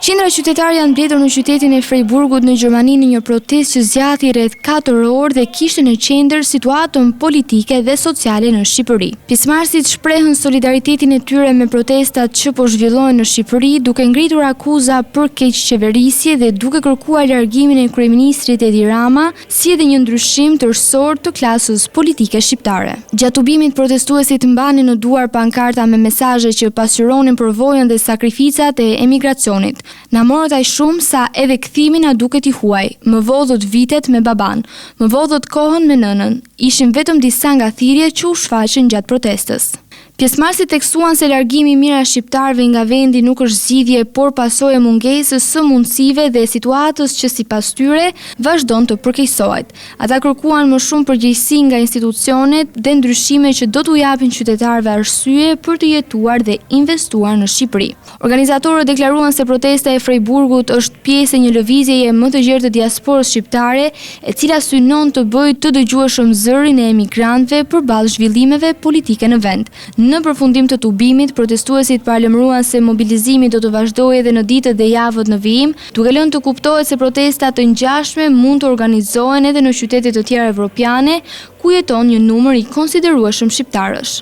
Qindra qytetarë janë mbledhur në qytetin e Freiburgut në Gjermani në një protestë që zgjati rreth 4 orë dhe kishte në qendër situatën politike dhe sociale në Shqipëri. Pjesëmarrësit shprehën solidaritetin e tyre me protestat që po zhvillohen në Shqipëri, duke ngritur akuza për keqqeverisje dhe duke kërkuar largimin e kryeministrit Edi Rama, si edhe një ndryshim tërësor të klasës politike shqiptare. Gjatë ubimit, protestuesit mbanin në duar pankarta me mesazhe që pasqyronin përvojën dhe sakrificat e emigracionit. Na morët aq shumë sa edhe kthimi na duket i huaj. Më vodhët vitet me baban, më vodhët kohën me nënën. Ishin vetëm disa nga thirrjet që u shfaqën gjatë protestës. Pjesëmarrësit tekstuan se largimi i mira shqiptarëve nga vendi nuk është zgjidhje, por pasojë e mungesës së mundësive dhe situatës që sipas tyre vazhdon të përkeqësohet. Ata kërkuan më shumë përgjegjësi nga institucionet dhe ndryshime që do t'u japin qytetarëve arsye për të jetuar dhe investuar në Shqipëri. Organizatorët deklaruan se protesta e Freiburgut është pjesë e një lëvizjeje më të gjerë të diasporës shqiptare, e cila synon të bëjë të dëgjueshëm zërin e emigrantëve përballë zhvillimeve politike në vend. Në përfundim të ubimit, protestuesit paralajmëruan se mobilizimi do të vazhdojë edhe në ditët dhe javët në vijim, duke lënë të kuptohet se protesta të ngjashme mund të organizohen edhe në qytete të tjera evropiane, ku jeton një numër i konsiderueshëm shqiptarësh.